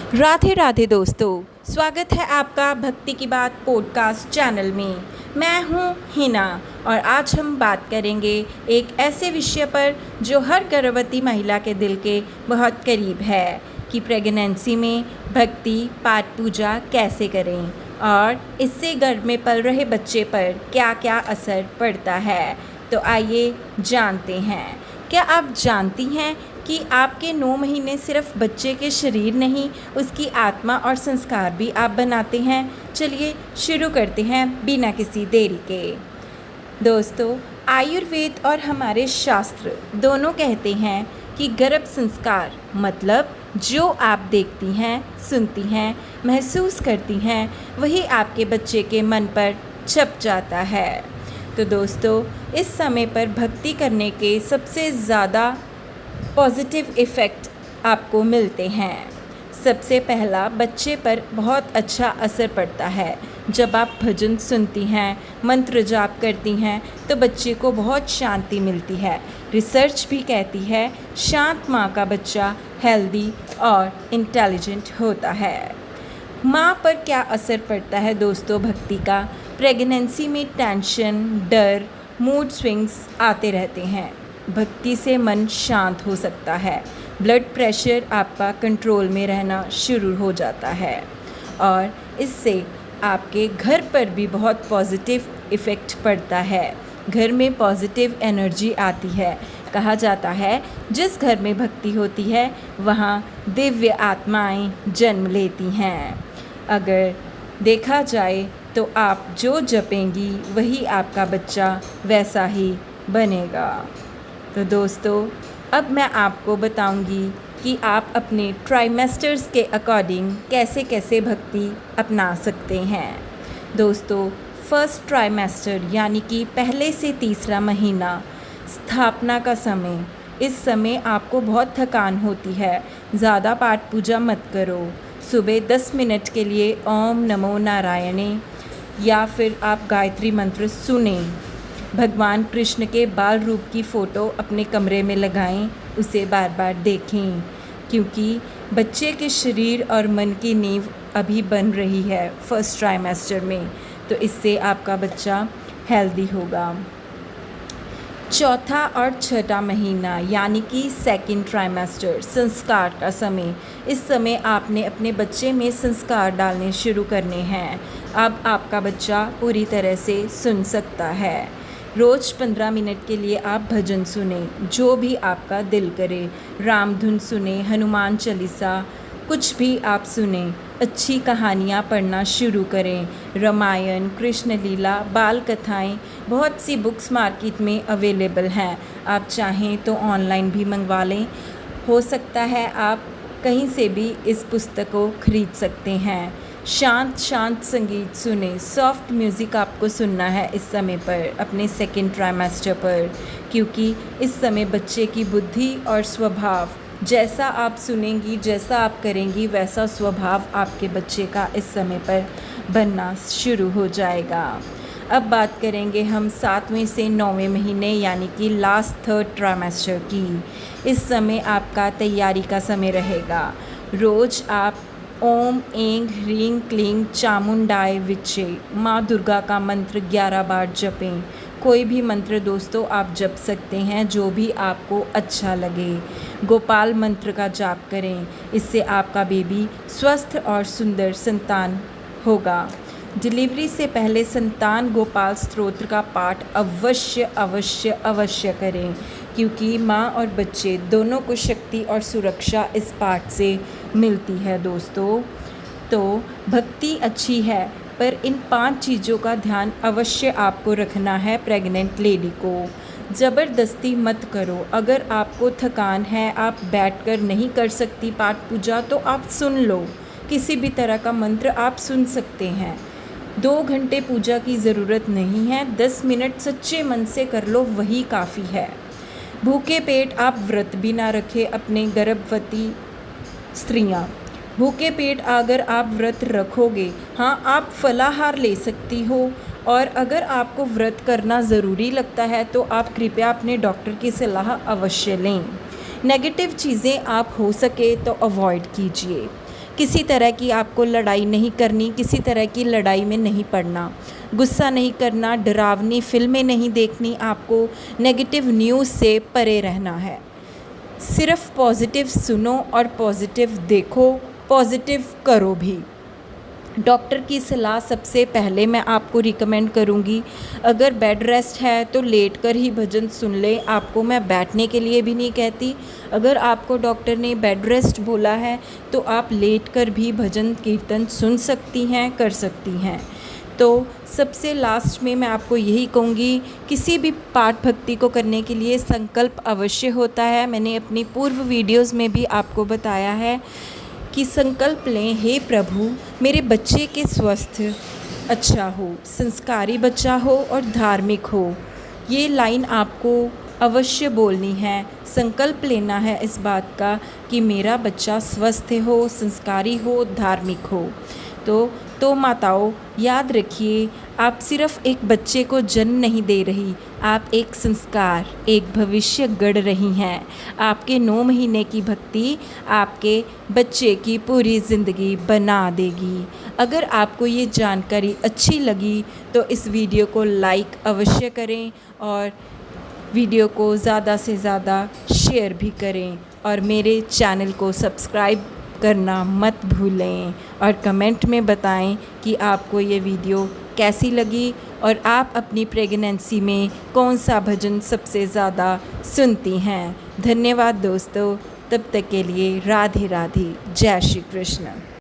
राधे राधे दोस्तों, स्वागत है आपका भक्ति की बात पॉडकास्ट चैनल में। मैं हूँ हिना और आज हम बात करेंगे एक ऐसे विषय पर जो हर गर्भवती महिला के दिल के बहुत करीब है कि प्रेगनेंसी में भक्ति पाठ पूजा कैसे करें और इससे गर्भ में पल रहे बच्चे पर क्या क्या असर पड़ता है। तो आइए जानते हैं। क्या आप जानती हैं कि आपके 9 महीने सिर्फ बच्चे के शरीर नहीं, उसकी आत्मा और संस्कार भी आप बनाते हैं। चलिए शुरू करते हैं बिना किसी देरी के। दोस्तों, आयुर्वेद और हमारे शास्त्र दोनों कहते हैं कि गर्भ संस्कार मतलब जो आप देखती हैं, सुनती हैं, महसूस करती हैं, वही आपके बच्चे के मन पर छप जाता है। तो दोस्तों, इस समय पर भक्ति करने के सबसे ज़्यादा पॉजिटिव इफ़ेक्ट आपको मिलते हैं। सबसे पहला, बच्चे पर बहुत अच्छा असर पड़ता है। जब आप भजन सुनती हैं, मंत्र जाप करती हैं, तो बच्चे को बहुत शांति मिलती है। रिसर्च भी कहती है शांत माँ का बच्चा हेल्दी और इंटेलिजेंट होता है। माँ पर क्या असर पड़ता है दोस्तों भक्ति का? प्रेगनेंसी में टेंशन, डर, मूड स्विंग्स आते रहते हैं। भक्ति से मन शांत हो सकता है। ब्लड प्रेशर आपका कंट्रोल में रहना शुरू हो जाता है और इससे आपके घर पर भी बहुत पॉजिटिव इफ़ेक्ट पड़ता है। घर में पॉजिटिव एनर्जी आती है। कहा जाता है जिस घर में भक्ति होती है वहाँ दिव्य आत्माएं जन्म लेती हैं। अगर देखा जाए तो आप जो जपेंगी वही आपका बच्चा वैसा ही बनेगा। तो दोस्तों, अब मैं आपको बताऊंगी कि आप अपने ट्राइमेस्टर्स के अकॉर्डिंग कैसे कैसे भक्ति अपना सकते हैं। दोस्तों, फर्स्ट ट्राइमेस्टर यानी कि पहले से तीसरा महीना, स्थापना का समय। इस समय आपको बहुत थकान होती है। ज़्यादा पाठ पूजा मत करो। सुबह 10 मिनट के लिए ओम नमो नारायणे या फिर आप गायत्री मंत्र सुनें। भगवान कृष्ण के बाल रूप की फ़ोटो अपने कमरे में लगाएं, उसे बार बार देखें, क्योंकि बच्चे के शरीर और मन की नींव अभी बन रही है फर्स्ट ट्राइमेस्टर में। तो इससे आपका बच्चा हेल्दी होगा। चौथा और छठा महीना यानी कि सेकंड ट्राइमेस्टर, संस्कार का समय। इस समय आपने अपने बच्चे में संस्कार डालने शुरू करने हैं। अब आपका बच्चा पूरी तरह से सुन सकता है। रोज़ 15 मिनट के लिए आप भजन सुने, जो भी आपका दिल करे। राम धुन सुने, हनुमान चालीसा, कुछ भी आप सुने। अच्छी कहानियाँ पढ़ना शुरू करें। रामायण, कृष्ण लीला, बाल कथाएँ, बहुत सी बुक्स मार्केट में अवेलेबल हैं। आप चाहें तो ऑनलाइन भी मंगवा लें। हो सकता है आप कहीं से भी इस पुस्तक को खरीद सकते हैं। शांत शांत संगीत सुने। सॉफ्ट म्यूज़िक आपको सुनना है इस समय पर, अपने सेकंड ट्राइमेस्टर पर, क्योंकि इस समय बच्चे की बुद्धि और स्वभाव, जैसा आप सुनेंगी, जैसा आप करेंगी, वैसा स्वभाव आपके बच्चे का इस समय पर बनना शुरू हो जाएगा। अब बात करेंगे हम 7वें से 9वें महीने यानी कि लास्ट थर्ड ट्राइमेस्टर की। इस समय आपका तैयारी का समय रहेगा। रोज़ आप ओम ऐं ह्रीं क्लीं चामुंडाय विचे, माँ दुर्गा का मंत्र 11 बार जपें। कोई भी मंत्र दोस्तों आप जप सकते हैं, जो भी आपको अच्छा लगे। गोपाल मंत्र का जाप करें, इससे आपका बेबी स्वस्थ और सुंदर संतान होगा। डिलीवरी से पहले संतान गोपाल स्तोत्र का पाठ अवश्य अवश्य अवश्य करें, क्योंकि माँ और बच्चे दोनों को शक्ति और सुरक्षा इस पाठ से मिलती है दोस्तों। तो भक्ति अच्छी है, पर इन 5 चीज़ों का ध्यान अवश्य आपको रखना है प्रेग्नेंट लेडी को। ज़बरदस्ती मत करो। अगर आपको थकान है, आप बैठकर नहीं कर सकती पाठ पूजा, तो आप सुन लो। किसी भी तरह का मंत्र आप सुन सकते हैं। 2 घंटे पूजा की ज़रूरत नहीं है। 10 मिनट सच्चे मन से कर लो, वही काफ़ी है। भूखे पेट आप व्रत भी ना रखें। अपने गर्भवती स्त्रियाँ, भूखे पेट अगर आप व्रत रखोगे, हाँ आप फलाहार ले सकती हो। और अगर आपको व्रत करना ज़रूरी लगता है तो आप कृपया अपने डॉक्टर की सलाह अवश्य लें। नेगेटिव चीज़ें आप हो सके तो अवॉइड कीजिए। किसी तरह की आपको लड़ाई नहीं करनी, किसी तरह की लड़ाई में नहीं पड़ना, गुस्सा नहीं करना, डरावनी फिल्में नहीं देखनी, आपको नेगेटिव न्यूज़ से परे रहना है। सिर्फ पॉजिटिव सुनो और पॉजिटिव देखो, पॉजिटिव करो भी। डॉक्टर की सलाह सबसे पहले मैं आपको रिकमेंड करूँगी, अगर बेड रेस्ट है तो लेट कर ही भजन सुन ले। आपको मैं बैठने के लिए भी नहीं कहती। अगर आपको डॉक्टर ने बेड रेस्ट बोला है तो आप लेट कर भी भजन कीर्तन सुन सकती हैं, कर सकती हैं। तो सबसे लास्ट में मैं आपको यही कहूँगी, किसी भी पाठ भक्ति को करने के लिए संकल्प अवश्य होता है। मैंने अपनी पूर्व वीडियोज़ में भी आपको बताया है कि संकल्प लें, हे प्रभु मेरे बच्चे के स्वास्थ्य अच्छा हो, संस्कारी बच्चा हो और धार्मिक हो। ये लाइन आपको अवश्य बोलनी है। संकल्प लेना है इस बात का कि मेरा बच्चा स्वस्थ हो, संस्कारी हो, धार्मिक हो। तो माताओं याद रखिए, आप सिर्फ एक बच्चे को जन्म नहीं दे रही, आप एक संस्कार, एक भविष्य गढ़ रही हैं। आपके 9 महीने की भक्ति आपके बच्चे की पूरी ज़िंदगी बना देगी। अगर आपको ये जानकारी अच्छी लगी तो इस वीडियो को लाइक अवश्य करें और वीडियो को ज़्यादा से ज़्यादा शेयर भी करें और मेरे चैनल को सब्सक्राइब करना मत भूलें और कमेंट में बताएं कि आपको ये वीडियो कैसी लगी और आप अपनी प्रेगनेंसी में कौन सा भजन सबसे ज़्यादा सुनती हैं। धन्यवाद दोस्तों, तब तक के लिए राधे राधे, जय श्री कृष्ण।